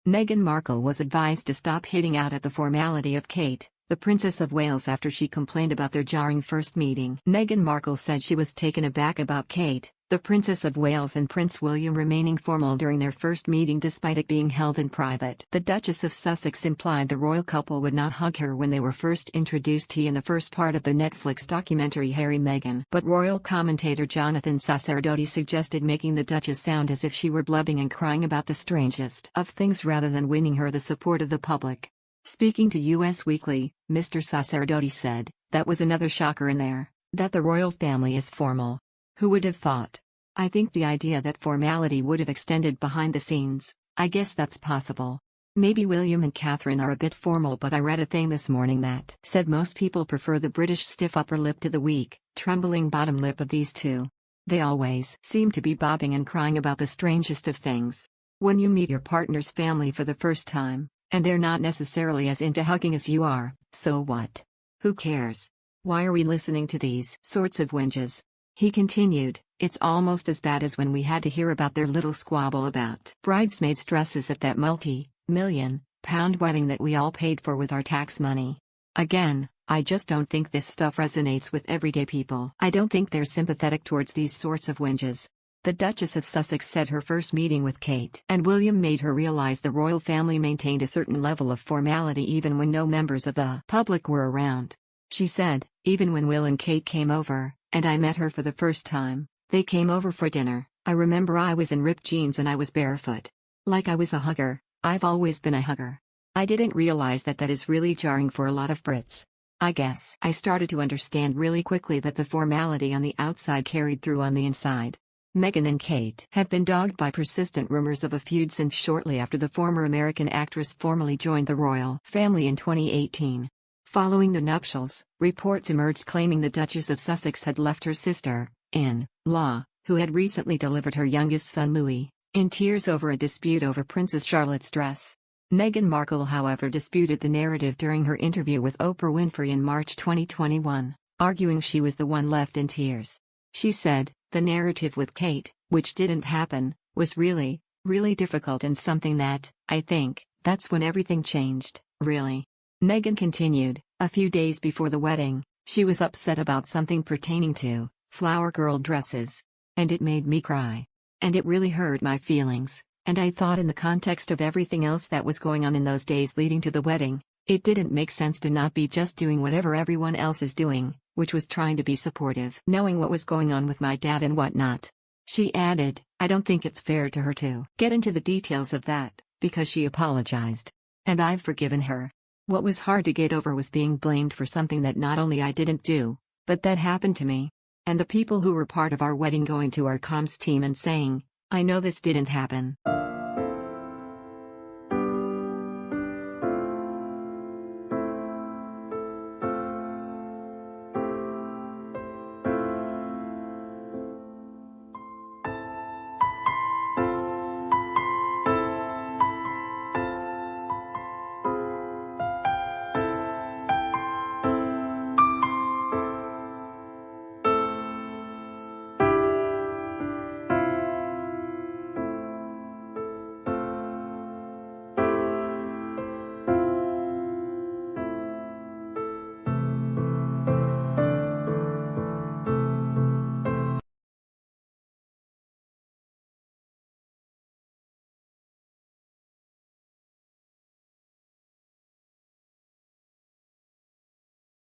Meghan Markle was advised to stop hitting out at the formality of Kate, the Princess of Wales, after she complained about their jarring first meeting. Meghan Markle said she was taken aback about Kate, the Princess of Wales, and Prince William remaining formal during their first meeting despite it being held in private. The Duchess of Sussex implied the royal couple would not hug her when they were first introduced in the first part of the Netflix documentary Harry Meghan. But royal commentator Jonathan Sacerdote suggested making the Duchess sound as if she were blubbing and crying about the strangest of things rather than winning her the support of the public. Speaking to US Weekly, Mr. Sacerdote said, "That was another shocker in there, that the royal family is formal. Who would have thought? I think the idea that formality would have extended behind the scenes, I guess that's possible. Maybe William and Catherine are a bit formal, but I read a thing this morning that said most people prefer the British stiff upper lip to the weak, trembling bottom lip of these two. They always seem to be bobbing and crying about the strangest of things. When you meet your partner's family for the first time, and they're not necessarily as into hugging as you are, so what? Who cares? Why are we listening to these sorts of whinges?" He continued, "It's almost as bad as when we had to hear about their little squabble about bridesmaids' dresses at that multi-million-pound wedding that we all paid for with our tax money. Again, I just don't think this stuff resonates with everyday people. I don't think they're sympathetic towards these sorts of whinges." The Duchess of Sussex said her first meeting with Kate and William made her realize the royal family maintained a certain level of formality even when no members of the public were around. She said, "Even when Will and Kate came over, and I met her for the first time, they came over for dinner. I remember I was in ripped jeans and I was barefoot. Like I was a hugger. I've always been a hugger. I didn't realize that is really jarring for a lot of Brits. I guess I started to understand really quickly that the formality on the outside carried through on the inside." Meghan and Kate have been dogged by persistent rumors of a feud since shortly after the former American actress formally joined the royal family in 2018. Following the nuptials, reports emerged claiming the Duchess of Sussex had left her sister-in-law, who had recently delivered her youngest son Louis, in tears over a dispute over Princess Charlotte's dress. Meghan Markle, however, disputed the narrative during her interview with Oprah Winfrey in March 2021, arguing she was the one left in tears. She said, "The narrative with Kate, which didn't happen, was really, really difficult and something that, I think, that's when everything changed, really." Meghan continued, "A few days before the wedding, she was upset about something pertaining to flower girl dresses. And it made me cry. And it really hurt my feelings, and I thought in the context of everything else that was going on in those days leading to the wedding, it didn't make sense to not be just doing whatever everyone else is doing, which was trying to be supportive, knowing what was going on with my dad and whatnot." She added, "I don't think it's fair to her to get into the details of that, because she apologized. And I've forgiven her. What was hard to get over was being blamed for something that not only I didn't do, but that happened to me. And the people who were part of our wedding going to our comms team and saying, 'I know this didn't happen.'"